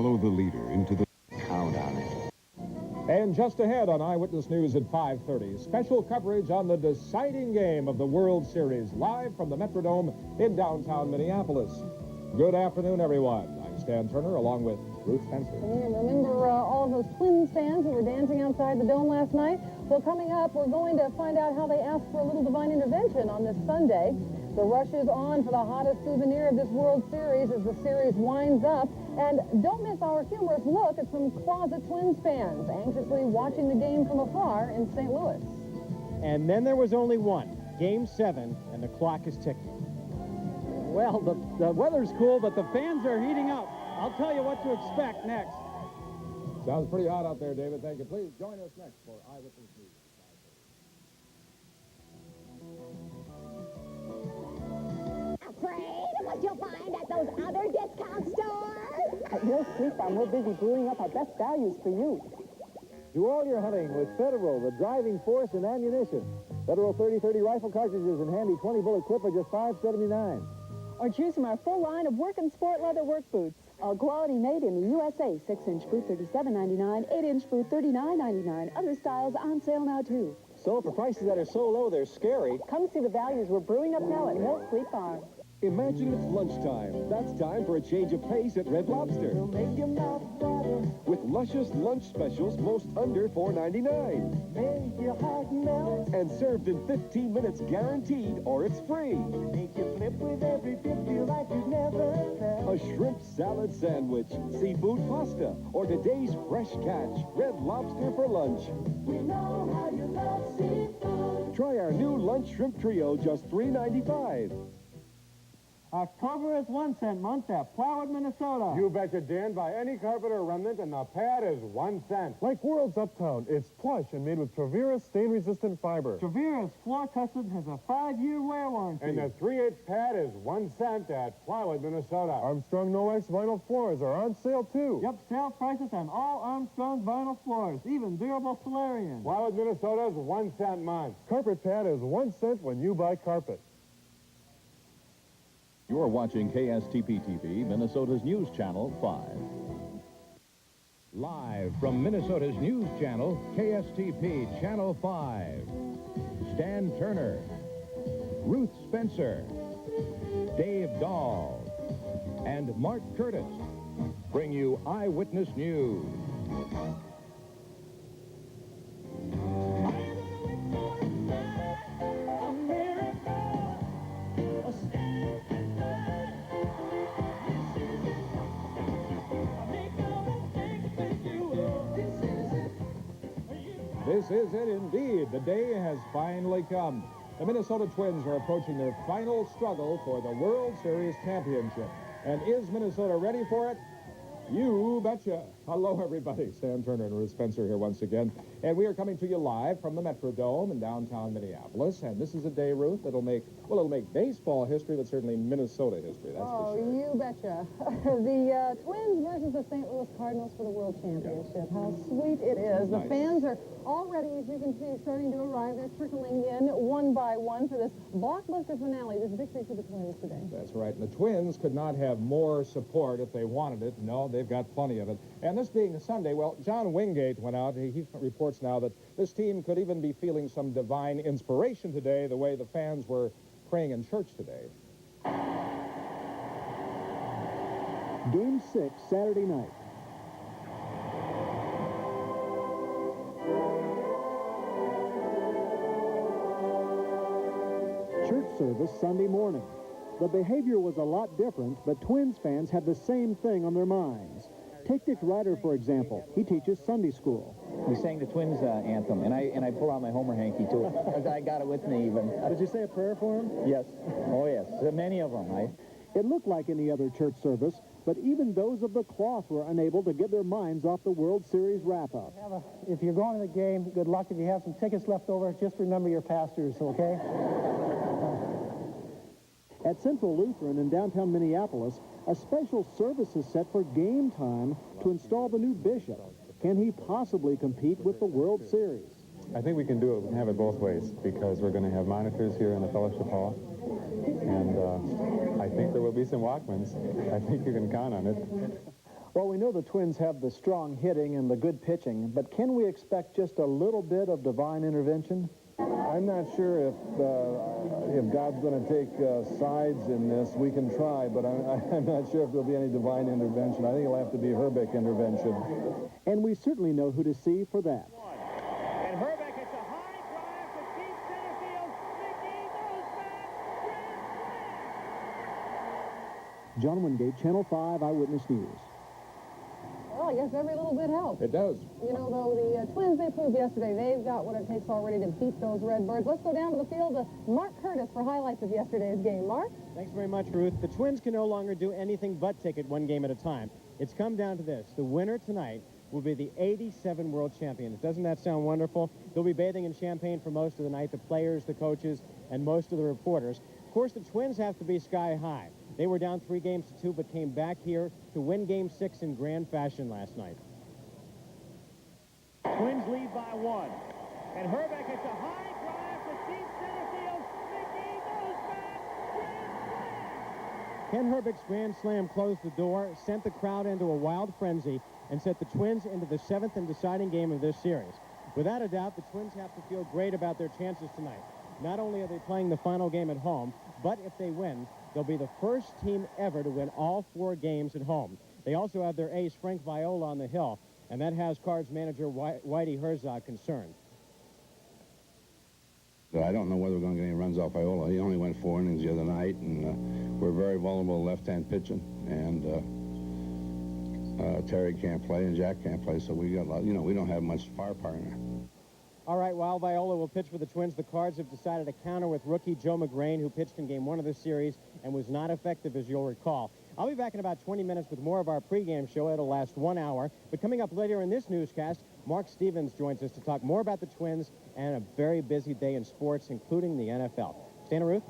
Follow the leader into the... Count on it. And just ahead on Eyewitness News at 5:30, special coverage on the deciding game of the World Series, live from the Metrodome in downtown Minneapolis. Good afternoon, everyone. I'm Stan Turner, along with Ruth Spencer. And remember all of those Twins fans who were dancing outside the Dome last night? Well, coming up, we're going to find out how they asked for a little divine intervention on this Sunday. The rush is on for the hottest souvenir of this World Series as the series winds up. And don't miss our humorous look at some closet Twins fans anxiously watching the game from afar in St. Louis. And then there was only one, Game 7, and the clock is ticking. Well, the weather's cool, but the fans are heating up. I'll tell you what to expect next. Sounds pretty hot out there, David. Thank you. Please join us next for Eyewitness News. Afraid of what you'll find at those other discount stores? At Mill Street Farm, we're busy brewing up our best values for you. Do all your hunting with Federal, the driving force in ammunition. Federal 30-30 rifle cartridges and handy 20-bullet clip are just $5.79. Or choose from our full line of work and sport leather work boots. All quality made in the USA. 6-inch boot $37.99, 8-inch boot $39.99. Other styles on sale now, too. So for prices that are so low, they're scary. Come see the values we're brewing up now at Mill Street Farm. Imagine it's lunchtime. That's time for a change of pace at Red Lobster. Make your mouth water. With luscious lunch specials, most under $4.99. Make your heart melt. And served in 15 minutes guaranteed, or it's free. Make you flip with every dip, feel like you've never felt. A shrimp salad sandwich, seafood pasta, or today's fresh catch, Red Lobster for lunch. We know how you love seafood. Try our new lunch shrimp trio, just $3.95. October is 1 cent month at Plowwood, Minnesota. You betcha, Dan. Buy any carpet or remnant, and the pad is 1 cent. Like World's Uptown, it's plush and made with Travera's stain-resistant fiber. Travera's floor-tested has a 5-year wear warranty. And the 3/8 pad is 1 cent at Plowwood, Minnesota. Armstrong No-X vinyl floors are on sale, too. Yep, sale prices on all Armstrong vinyl floors, even durable Solarian. Plowwood, Minnesota's 1 cent month. Carpet pad is 1 cent when you buy carpet. You're watching KSTP-TV, Minnesota's News Channel 5. Live from Minnesota's News Channel, KSTP Channel 5. Stan Turner, Ruth Spencer, Dave Dahl, and Mark Curtis bring you Eyewitness News. This is it indeed. The day has finally come. The Minnesota Twins are approaching their final struggle for the World Series championship. And is Minnesota ready for it? You betcha. Hello, everybody. Stan Turner and Ruth Spencer here once again. And we are coming to you live from the Metrodome in downtown Minneapolis. And this is a day, Ruth, that'll make, well, it'll make baseball history, but certainly Minnesota history, that's for sure. Oh, you betcha. The Twins versus the St. Louis Cardinals for the World Championship. How sweet it is. The fans are already, as you can see, starting to arrive. They're trickling in one by one for this blockbuster finale, this victory for the Twins today. That's right. And the Twins could not have more support if they wanted it. No, they've got plenty of it. And this being a Sunday, well, John Wingate went out. He reports now that this team could even be feeling some divine inspiration today, the way the fans were praying in church today. Game 6, Saturday night. Church service Sunday morning. The behavior was a lot different, but Twins fans have the same thing on their minds. Take Dick Ryder, for example. He teaches Sunday school. We sang the Twins anthem, and I pull out my Homer hanky, too. I got it with me, even. Did you say a prayer for him? Yes. Oh, yes. Many of them. It looked like any other church service, but even those of the cloth were unable to get their minds off the World Series wrap-up. If you're going to the game, good luck. If you have some tickets left over, just remember your pastors, okay? At Central Lutheran in downtown Minneapolis, a special service is set for game time to install the new bishop. Can he possibly compete with the World Series? I think we can do it and have it both ways, because we're going to have monitors here in the fellowship hall, and I think there will be some Walkmans. I think you can count on it. Well, we know the Twins have the strong hitting and the good pitching, but can we expect just a little bit of divine intervention? I'm not sure if God's going to take sides in this. We can try, but I'm not sure if there'll be any divine intervention. I think it'll have to be Herbeck intervention. And we certainly know who to see for that. And Herbeck hits a high drive to deep center field. Mickey goes back. John Wingate, Channel 5 Eyewitness News. Well, I guess every little bit helps. It does. You know, though, the Twins, they proved yesterday they've got what it takes already to beat those Redbirds. Let's go down to the field to Mark Curtis for highlights of yesterday's game. Mark? Thanks very much, Ruth. The Twins can no longer do anything but take it one game at a time. It's come down to this. The winner tonight will be the 87 world champions. Doesn't that sound wonderful? They'll be bathing in champagne for most of the night, the players, the coaches, and most of the reporters. Of course, the Twins have to be sky high. They were down 3-2, but came back here to win Game 6 in grand fashion last night. Twins lead by 1. And Herbeck hits a high drive to deep center field. Mickey goes back. Ken Herbeck's grand slam closed the door, sent the crowd into a wild frenzy, and set the Twins into the 7th and deciding game of this series. Without a doubt, the Twins have to feel great about their chances tonight. Not only are they playing the final game at home, but if they win, they'll be the first team ever to win all 4 games at home. They also have their ace, Frank Viola, on the hill, and that has Cards manager Whitey Herzog concerned. I don't know whether we're going to get any runs off Viola. He only went 4 innings the other night, and we're very vulnerable left-hand pitching. And Terry can't play, and Jack can't play, so we got a lot, we don't have much firepower in there. All right, while Viola will pitch for the Twins, the Cards have decided to counter with rookie Joe McGrain, who pitched in Game 1 of this series and was not effective, as you'll recall. I'll be back in about 20 minutes with more of our pregame show. It'll last 1 hour. But coming up later in this newscast, Mark Stevens joins us to talk more about the Twins and a very busy day in sports, including the NFL. Santa Ruth?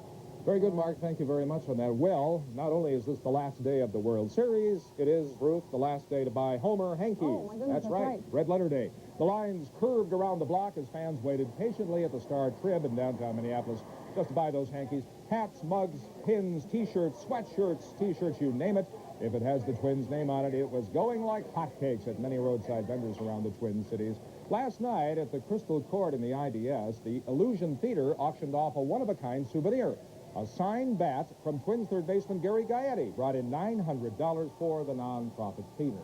Very good, Mark. Thank you very much on that. Well, not only is this the last day of the World Series, it is, Ruth, the last day to buy Homer hankies. Oh, my goodness, that's right. Red letter day. The lines curved around the block as fans waited patiently at the Star Trib in downtown Minneapolis just to buy those hankies. Hats, mugs, pins, T-shirts, sweatshirts, T-shirts, you name it. If it has the Twins' name on it, it was going like hotcakes at many roadside vendors around the Twin Cities. Last night at the Crystal Court in the IDS, the Illusion Theater auctioned off a one-of-a-kind souvenir. A signed bat from Twins third baseman Gary Gaetti brought in $900 for the nonprofit theater.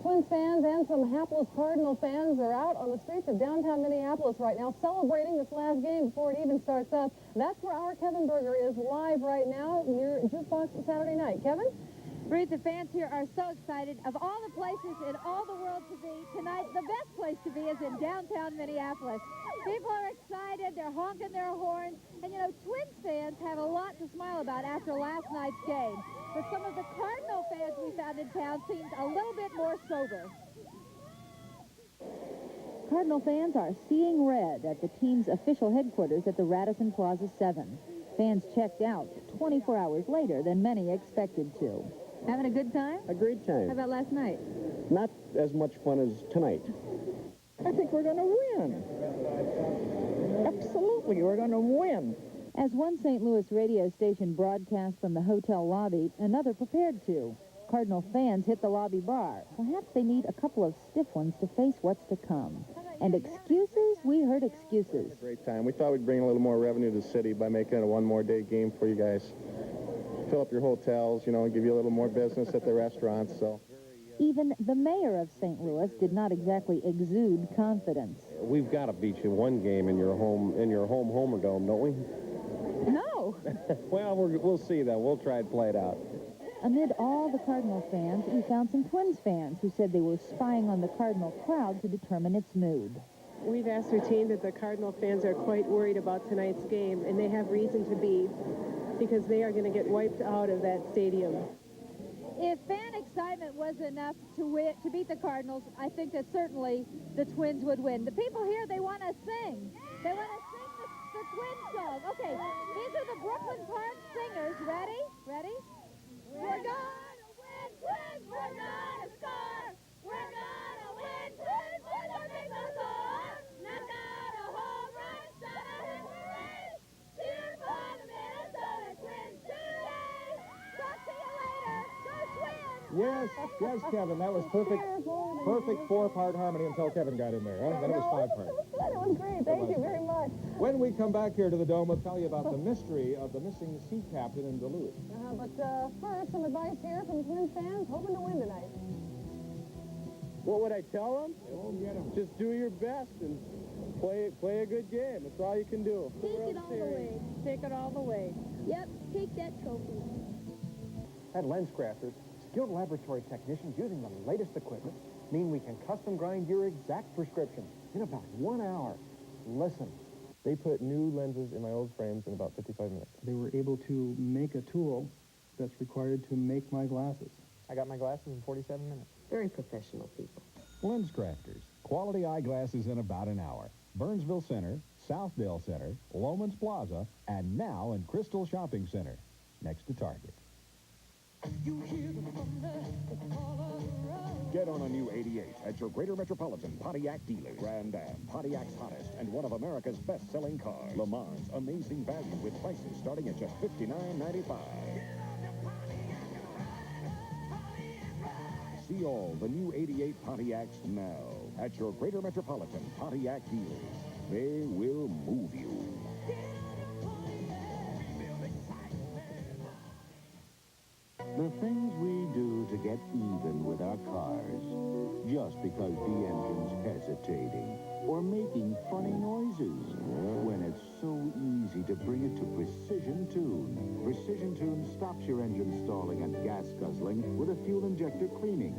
Twins fans and some hapless Cardinal fans are out on the streets of downtown Minneapolis right now celebrating this last game before it even starts up. That's where our Kevin Berger is live right now near Jukebox Saturday night. Kevin? Ruth, the fans here are so excited. Of all the places in all the world to be, tonight the best place to be is in downtown Minneapolis. People are excited, they're honking their horns, and Twins fans have a lot to smile about after last night's game. But some of the Cardinal fans we found in town seemed a little bit more sober. Cardinal fans are seeing red at the team's official headquarters at the Radisson Plaza 7. Fans checked out 24 hours later than many expected to. Having a good time? A great time. How about last night? Not as much fun as tonight. I think we're going to win. Absolutely, we're going to win. As one St. Louis radio station broadcast from the hotel lobby, another prepared to. Cardinal fans hit the lobby bar. Perhaps they need a couple of stiff ones to face what's to come. And excuses? We heard excuses. Great time. We thought we'd bring a little more revenue to the city by making it a one-more-day game for you guys. Fill up your hotels, and give you a little more business at the restaurants, so. Even the mayor of St. Louis did not exactly exude confidence. We've got to beat you one game in your home Homer Dome, don't we? No. Well, we'll see then. We'll try and play it out. Amid all the Cardinal fans, we found some Twins fans who said they were spying on the Cardinal crowd to determine its mood. We've ascertained that the Cardinal fans are quite worried about tonight's game, and they have reason to be, because they are going to get wiped out of that stadium. If fan excitement was enough to beat the Cardinals, I think that certainly the Twins would win. The people here, they want to sing. They want to sing the Twins song. Okay, these are the Brooklyn Park Singers. Ready? Ready? We're gonna win, Twins! We're gonna score! We're gonna win, Twins! We're gonna make the score! Knock out a home run, shot a hit parade! Cheer for the Minnesota Twins today! Talk to you later! Go Twins! Yes, Kevin, that was perfect. Perfect four-part harmony until Kevin got in there. Huh? Then it was five-part. That was great. Thank you very much. When we come back here to the Dome, we'll tell you about the mystery of the missing sea captain in Duluth. But first, some advice here from Twins fans hoping to win tonight. What would I tell them? Just do your best and play a good game. That's all you can do. Take it all the way. Take it all the way. Yep, take that trophy. At LensCrafters, skilled laboratory technicians using the latest equipment mean we can custom grind your exact prescription in about 1 hour. Listen. They put new lenses in my old frames in about 55 minutes. They were able to make a tool that's required to make my glasses. I got my glasses in 47 minutes. Very professional people. Lens Crafters. Quality eyeglasses in about an hour. Burnsville Center, Southdale Center, Lomans Plaza, and now in Crystal Shopping Center, next to Target. Get on a new 88 at your Greater Metropolitan Pontiac dealers. Grand Am, Pontiac's hottest and one of America's best-selling cars. Le Mans, amazing value with prices starting at just $59.95. See all the new 88 Pontiacs now at your Greater Metropolitan Pontiac dealers. They will move you. The things we do to get even with our cars, just because the engine's hesitating or making funny noises, when it's so easy to bring it to Precision Tune. Precision Tune stops your engine stalling and gas guzzling with a fuel injector cleaning.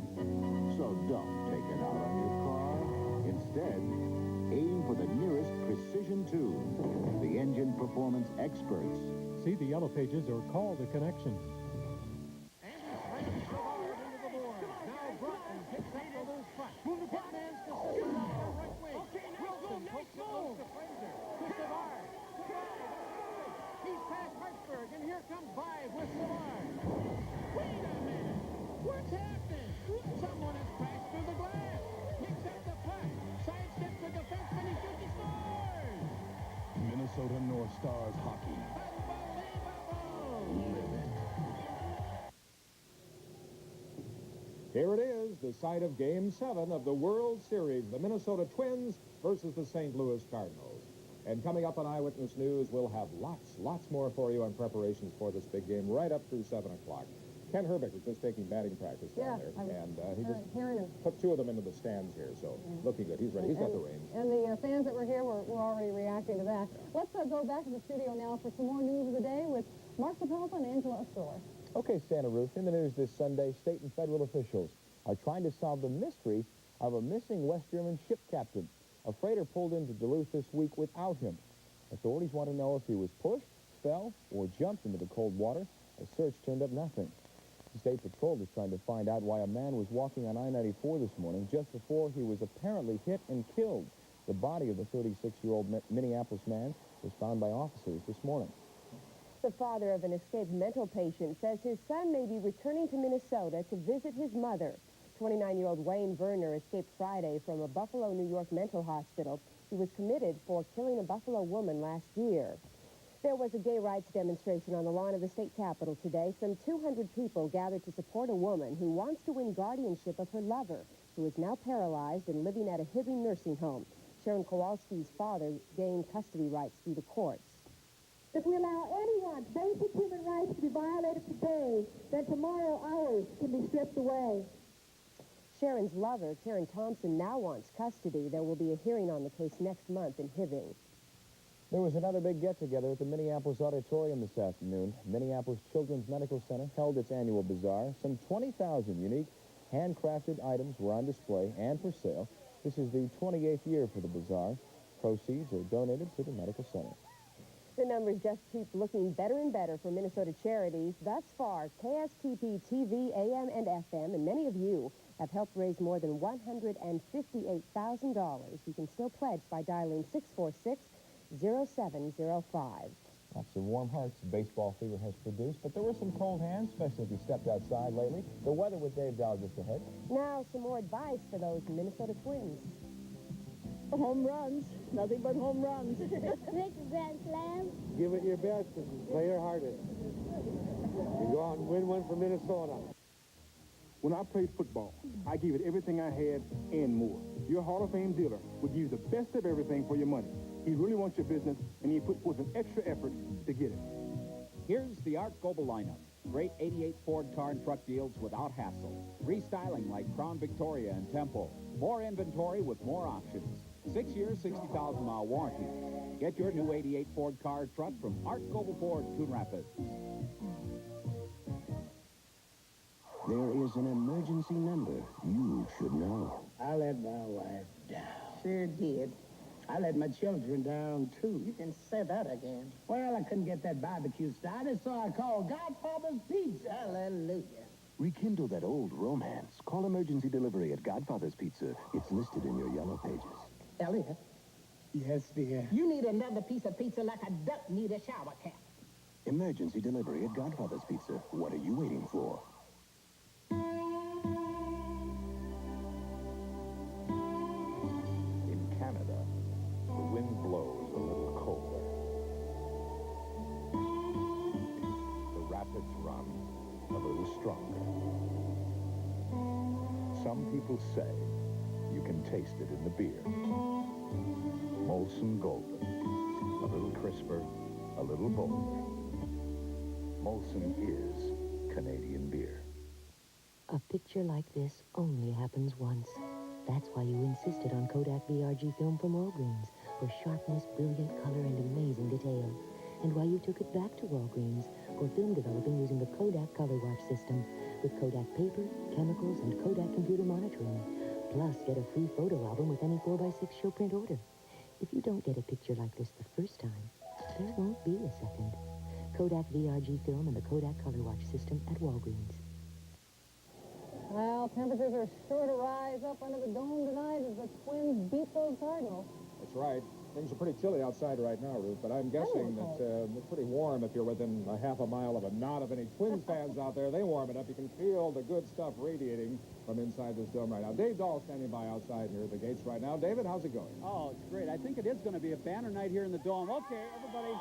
So don't take it out on your car. Instead, aim for the nearest Precision Tune, the engine performance experts. See the yellow pages or call the connection. And here comes Vive with Samar. Wait a minute. What's happening? Someone has crashed through the glass. Picks up the puck. Sidesteps the defenseman. He shoots. He scores. Minnesota North Stars hockey. Here it is, the site of Game 7 of the World Series, the Minnesota Twins versus the St. Louis Cardinals. And coming up on Eyewitness News, we'll have lots more for you on preparations for this big game right up through 7 o'clock. Ken Herbeck is just taking batting practice down there, and he just put 2 of them into the stands here, so looking good. He's ready. He's got the range. And the fans that were here were already reacting to that. Let's go back to the studio now for some more news of the day with Mark Sapelta and Angela Astor. Okay, Santa Ruth, in the news this Sunday, state and federal officials are trying to solve the mystery of a missing West German ship captain. A freighter pulled into Duluth this week without him. Authorities want to know if he was pushed, fell, or jumped into the cold water. A search turned up nothing. The State Patrol is trying to find out why a man was walking on I-94 this morning just before he was apparently hit and killed. The body of the 36-year-old Minneapolis man was found by officers this morning. The father of an escaped mental patient says his son may be returning to Minnesota to visit his mother. 29-year-old Wayne Verner escaped Friday from a Buffalo, New York mental hospital. He was committed for killing a Buffalo woman last year. There was a gay rights demonstration on the lawn of the state capitol today. Some 200 people gathered to support a woman who wants to win guardianship of her lover, who is now paralyzed and living at a Hibbing nursing home. Sharon Kowalski's father gained custody rights through the courts. If we allow anyone's basic human rights to be violated today, then tomorrow ours can be stripped away. Sharon's lover, Karen Thompson, now wants custody. There will be a hearing on the case next month in Hibbing. There was another big get-together at the Minneapolis Auditorium this afternoon. Minneapolis Children's Medical Center held its annual bazaar. Some 20,000 unique handcrafted items were on display and for sale. This is the 28th year for the bazaar. Proceeds are donated to the medical center. The numbers just keep looking better and better for Minnesota charities. Thus far, KSTP-TV, AM and FM, and many of you have helped raise more than $158,000. You can still pledge by dialing 646-0705. Lots of warm hearts baseball fever has produced, but there were some cold hands, especially if you stepped outside lately. The weather with Dave Dow just ahead. Now, some more advice for those Minnesota Twins. Home runs. Nothing but home runs. Make a grand slam. Give it your best and play your hardest. You go out and win one for Minnesota. When I played football, I gave it everything I had and more. Your Hall of Fame dealer will give you the best of everything for your money. He really wants your business, and he put forth an extra effort to get it. Here's the Art Global lineup. Great 88 Ford car and truck deals without hassle. Restyling like Crown Victoria and Tempo. More inventory with more options. 6 years, 60,000-mile warranty. Get your new 88 Ford car or truck from Art Global Ford, Coon Rapids. There is an emergency number you should know. I let my wife down. Sure did. I let my children down, too. You can say that again. Well, I couldn't get that barbecue started, so I called Godfather's Pizza. Hallelujah. Rekindle that old romance. Call emergency delivery at Godfather's Pizza. It's listed in your yellow pages. Elliot. Yes, dear. You need another piece of pizza like a duck need a shower cap. Emergency delivery at Godfather's Pizza. What are you waiting for? In Canada, the wind blows a little colder. The rapids run a little stronger. Some people say you can taste it in the beer. Molson Golden. A little crisper, a little bolder. Molson is Canadian beer. A picture like this only happens once. That's why you insisted on Kodak VRG film from Walgreens for sharpness, brilliant color, and amazing detail. And why you took it back to Walgreens for film developing using the Kodak Color Watch system with Kodak paper, chemicals, and Kodak computer monitoring. Plus, get a free photo album with any 4x6 show print order. If you don't get a picture like this the first time, there won't be a second. Kodak VRG film and the Kodak Color Watch system at Walgreens. Well, temperatures are sure to rise up under the dome tonight as the Twins beat those Cardinals. That's right. Things are pretty chilly outside right now, Ruth, but I'm guessing that it's pretty warm if you're within a half a mile of a knot of any Twins fans out there. They warm it up. You can feel the good stuff radiating from inside this dome right now. Dave Dahl standing by outside here at the gates right now. David, how's it going? Oh, it's great. I think it is going to be a banner night here in the dome. Okay, everybody.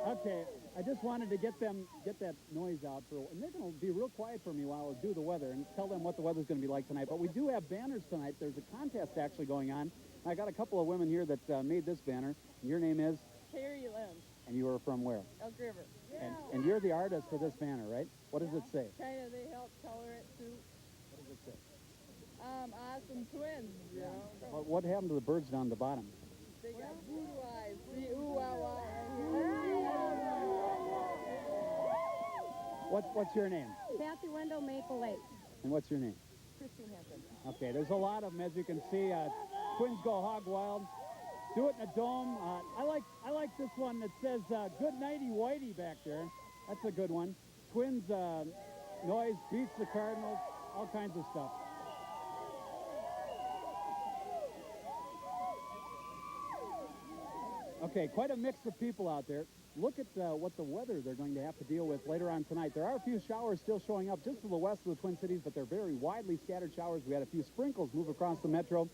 Okay, I just wanted to get that noise out and they're going to be real quiet for me while I do the weather and tell them what the weather's going to be like tonight. But we do have banners tonight. There's a contest actually going on. I got a couple of women here that made this banner. Your name is? Carrie Lynn. And you are from where? Elk River. Yeah. And you're the artist for this banner, right? What does it say? Kind of, they helped color it too. What does it say? Awesome twins, you know. What happened to the birds down the bottom? They got voodoo eyes. See, ooh, wow, wow. What's your name? Kathy Wendell, Maple Lake. And what's your name? Christine Henson. Okay, there's a lot of them, as you can see. Twins go hog wild. Do it in a dome. I like this one that says good nighty whitey back there. That's a good one. Twins noise beats the Cardinals. All kinds of stuff. Okay, quite a mix of people out there. Look at what the weather they're going to have to deal with later on tonight. There are a few showers still showing up just to the west of the Twin Cities, but they're very widely scattered showers. We had a few sprinkles move across the metro.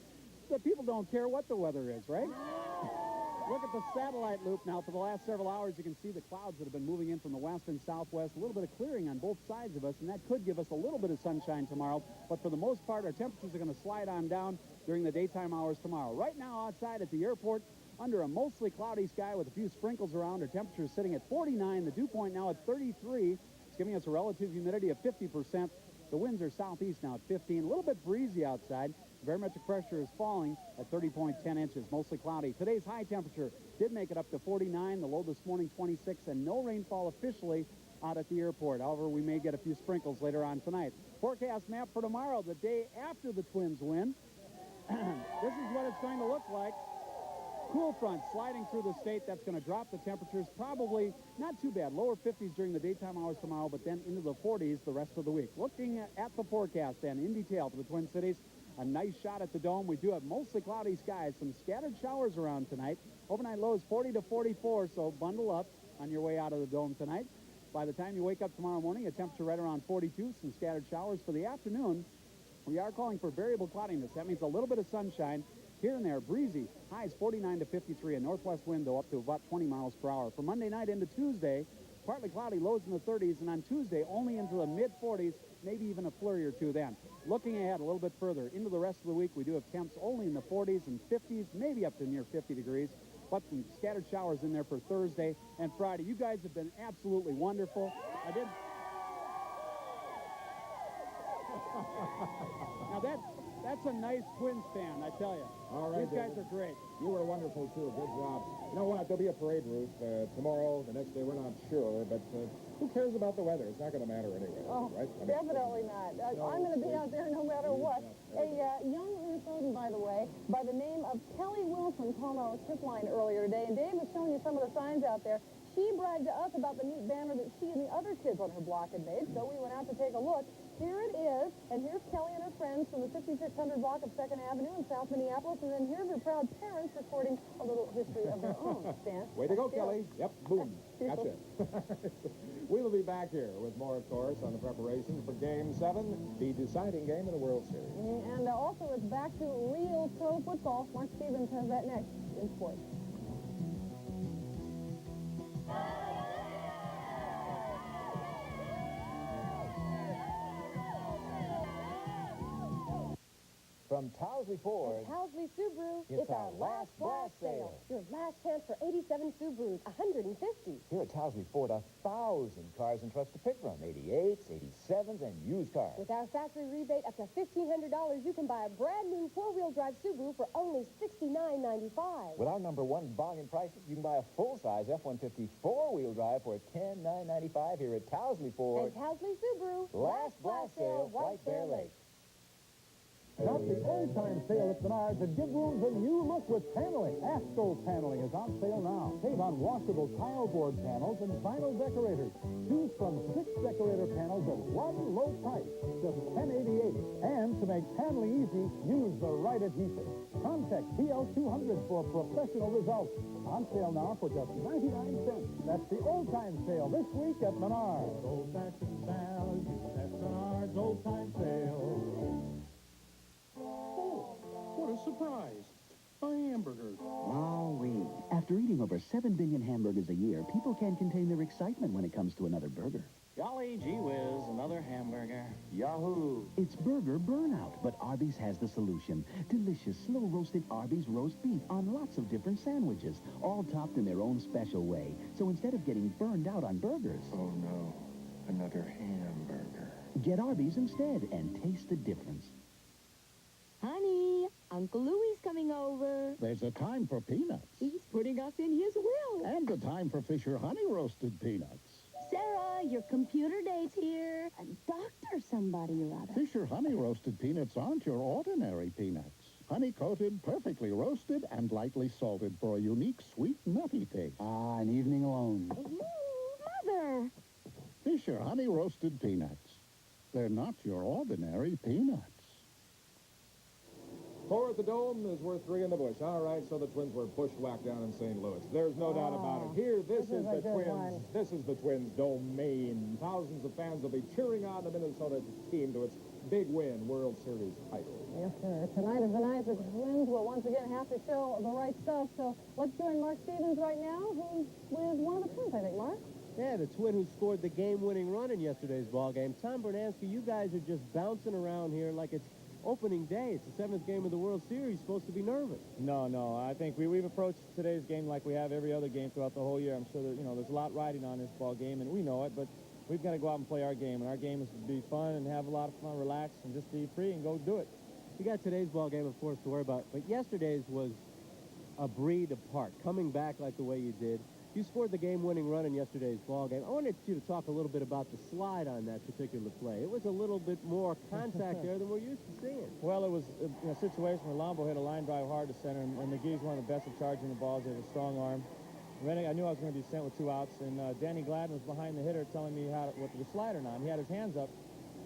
The people don't care what the weather is, right? Look at the satellite loop now. For the last several hours, you can see the clouds that have been moving in from the west and southwest. A little bit of clearing on both sides of us, and that could give us a little bit of sunshine tomorrow. But for the most part, our temperatures are going to slide on down during the daytime hours tomorrow. Right now, outside at the airport, under a mostly cloudy sky with a few sprinkles around, our temperature is sitting at 49. The dew point now at 33. It's giving us a relative humidity of 50%. The winds are southeast now at 15. A little bit breezy outside. Barometric pressure is falling at 30.10 inches, mostly cloudy. Today's high temperature did make it up to 49. The low this morning, 26, and no rainfall officially out at the airport. However, we may get a few sprinkles later on tonight. Forecast map for tomorrow, the day after the Twins win. This is what it's going to look like. Cool front sliding through the state. That's going to drop the temperatures. Probably not too bad. Lower 50s during the daytime hours tomorrow, but then into the 40s the rest of the week. Looking at the forecast then in detail for the Twin Cities. A nice shot at the dome. We do have mostly cloudy skies. Some scattered showers around tonight. Overnight lows 40 to 44, so bundle up on your way out of the dome tonight. By the time you wake up tomorrow morning, a temperature right around 42. Some scattered showers for the afternoon. We are calling for variable cloudiness. That means a little bit of sunshine. Here and there, breezy. Highs 49 to 53. A northwest wind, though, up to about 20 miles per hour. For Monday night into Tuesday, partly cloudy, lows in the 30s, and on Tuesday, only into the mid-40s, maybe even a flurry or two then. Looking ahead a little bit further into the rest of the week, we do have temps only in the 40s and 50s, maybe up to near 50 degrees, but some scattered showers in there for Thursday and Friday. You guys have been absolutely wonderful. Now that's a nice Twins fan, I tell you. All right, these guys are great. You were wonderful, too. Good job. You know what? There'll be a parade, Ruth, tomorrow, the next day, we're not sure, but who cares about the weather? It's not going to matter anyway, right? I mean, Definitely not. I'm going to be out there no matter what. A young Minnesotan, by the way, by the name of Kelly Wilson, called our tip line earlier today, and Dave was showing you some of the signs out there. She bragged to us about the neat banner that she and the other kids on her block had made, so we went out to take a look. Here it is, and here's Kelly and her friends from the 5600 block of 2nd Avenue in South Minneapolis, and then here's her proud parents recording a little history of their own. Stan? Way to go, Kelly. Yep, boom. Gotcha. We'll be back here with more, of course, on the preparations for Game 7, the deciding game of the World Series. And also, it's back to real pro football. Mark Stevens has that next in sports. From Towsley Ford, Towsley Subaru, it's our last blast sale. Your last chance for 87 Subarus, 150. Here at Towsley Ford, 1,000 cars and trucks to pick from. 88s, 87s, and used cars. With our factory rebate up to $1,500, you can buy a brand new four-wheel drive Subaru for only $69.95. With our #1 volume prices, you can buy a full-size F-150 four-wheel drive for $10,995 here at Towsley Ford. And Towsley Subaru, last blast sale, White Bear Lake. Shop the old-time sale at Menards and give rooms a new look with paneling. Astro paneling is on sale now. Save on washable tile board panels and vinyl decorators. Choose from 6 decorator panels at one low price, just $10.88. And to make paneling easy, use the right adhesive. Contact PL200 for professional results. On sale now for just 99 cents. That's the old-time sale this week at Menards. Old-fashioned value at Menards old-time sale. What a surprise. A hamburger. Wowee. After eating over 7 billion hamburgers a year, people can't contain their excitement when it comes to another burger. Golly gee whiz, another hamburger. Yahoo! It's burger burnout, but Arby's has the solution. Delicious, slow-roasted Arby's roast beef on lots of different sandwiches, all topped in their own special way. So instead of getting burned out on burgers... Oh, no. Another hamburger. Get Arby's instead and taste the difference. Honey, Uncle Louie's coming over. There's a time for peanuts. He's putting us in his will. And a time for Fisher honey roasted peanuts. Sarah, your computer date's here. A doctor somebody or other. Fisher honey roasted peanuts aren't your ordinary peanuts. Honey-coated, perfectly roasted, and lightly salted for a unique, sweet, nutty taste. Ah, an evening alone. Mother! Fisher honey roasted peanuts. They're not your ordinary peanuts. 4 at the Dome is worth 3 in the bush. All right, so the Twins were bushwhacked down in St. Louis. There's no doubt about it. Here, this is the Twins. This is the Twins' domain. Thousands of fans will be cheering on the Minnesota team to its big win, World Series title. Yes, sir. Tonight is the night the Twins will once again have to show the right stuff. So let's join Mark Stevens right now, who's with one of the Twins, I think, Mark. Yeah, the Twin who scored the game-winning run in yesterday's ballgame. Tom Bernansky, you guys are just bouncing around here like it's opening day. It's the 7th game of the World Series. Supposed to be nervous. No. I think we've approached today's game like we have every other game throughout the whole year. I'm sure that, there's a lot riding on this ball game, and we know it, but we've got to go out and play our game, and our game is to be fun and have a lot of fun, relax, and just be free and go do it. You got today's ball game, of course, to worry about, but yesterday's was a breed apart. Coming back like the way you did. You scored the game-winning run in yesterday's ball game. I wanted you to talk a little bit about the slide on that particular play. It was a little bit more contact there than we're used to seeing. Well, it was a situation where Lombo hit a line drive hard to center, and McGee's one of the best at charging the balls. He has a strong arm. I knew I was going to be sent with 2 outs, and Danny Gladden was behind the hitter telling me what the slider on. He had his hands up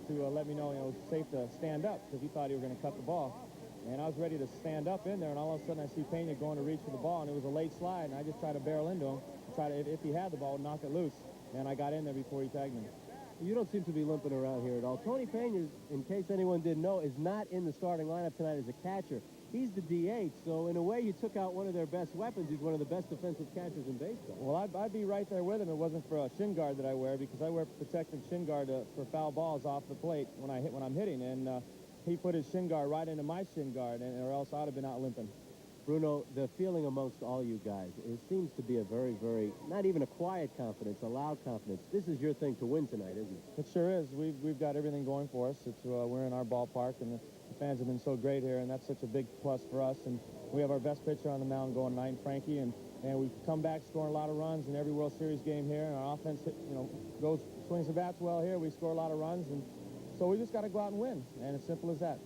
to let me know, it was safe to stand up because he thought he was going to cut the ball. And I was ready to stand up in there, and all of a sudden I see Pena going to reach for the ball, and it was a late slide, and I just tried to barrel into him, try to, if he had the ball, knock it loose, and I got in there before he tagged me. You don't seem to be limping around here at all. Tony Pena, in case anyone didn't know, is not in the starting lineup tonight as a catcher. he's the DH, so in a way you took out one of their best weapons. He's one of the best defensive catchers in baseball. Well, I'd be right there with him. It wasn't for a shin guard that I wear, because I wear protective shin guard for foul balls off the plate when I'm hitting, and he put his shin guard right into my shin guard, or else I'd have been out limping. Bruno, the feeling amongst all you guys, it seems to be a very, very, not even a quiet confidence, a loud confidence. This is your thing to win tonight, isn't it? It sure is. We've got everything going for us. We're in our ballpark, and the fans have been so great here, and that's such a big plus for us. And we have our best pitcher on the mound going tonight, Frankie, and we've come back scoring a lot of runs in every World Series game here, and our offense, swings the bats well here. We score a lot of runs, and so we just got to go out and win, and it's simple as that.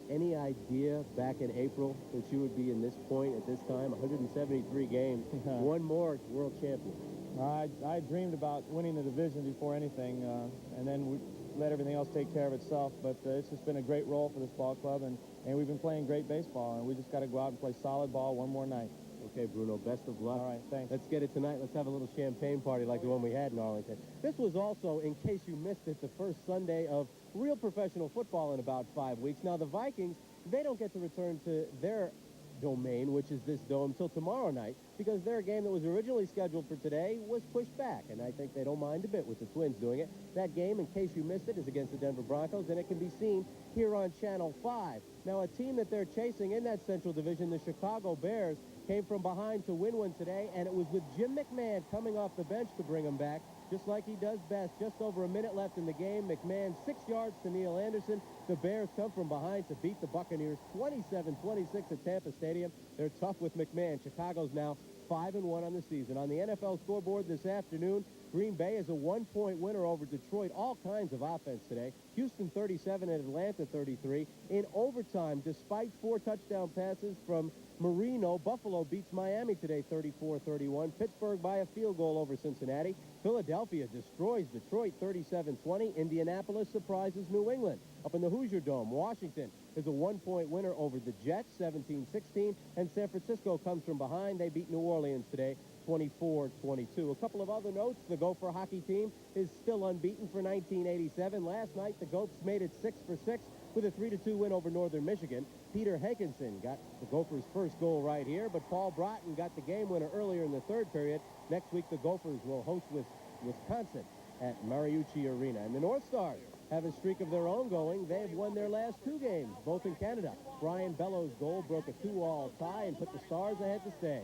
Any idea back in April that you would be in this point at this time? 173 games, one more world champion. I dreamed about winning the division before anything, and then we let everything else take care of itself. But it's just been a great role for this ball club, and we've been playing great baseball, and we just got to go out and play solid ball one more night. Okay, Bruno, best of luck. All right, thanks. Let's get it tonight. Let's have a little champagne party like the one we had in Arlington. This was also, in case you missed it, the first Sunday of real professional football in about 5 weeks. Now, the Vikings, they don't get to return to their domain, which is this dome, till tomorrow night, because their game that was originally scheduled for today was pushed back, and I think they don't mind a bit with the Twins doing it. That game, in case you missed it, is against the Denver Broncos, and it can be seen here on Channel 5. Now, a team that they're chasing in that Central Division, the Chicago Bears, came from behind to win one today, and it was with Jim McMahon coming off the bench to bring them back, just like he does best. Just over a minute left in the game. McMahon 6 yards to Neil Anderson. The Bears come from behind to beat the Buccaneers 27-26 at Tampa Stadium. They're tough with McMahon. Chicago's now 5-1 on the season. On the NFL scoreboard this afternoon, Green Bay is a 1-point winner over Detroit. All kinds of offense today. Houston 37 and Atlanta 33. In overtime, despite 4 touchdown passes from Marino, Buffalo beats Miami today 34-31. Pittsburgh by a field goal over Cincinnati. Philadelphia destroys Detroit 37-20. Indianapolis surprises New England. Up in the Hoosier Dome, Washington is a 1-point winner over the Jets 17-16. And San Francisco comes from behind. They beat New Orleans today 24-22. A couple of other notes. The Gopher hockey team is still unbeaten for 1987. Last night, the Gophers made it 6 for 6 with a 3-2 win over Northern Michigan. Peter Hankinson got the Gophers' first goal right here, but Paul Broughton got the game winner earlier in the third period. Next week, the Gophers will host Wisconsin at Mariucci Arena. And the North Stars have a streak of their own going. They've won their last 2 games, both in Canada. Brian Bellows' goal broke a 2-all tie and put the Stars ahead to stay.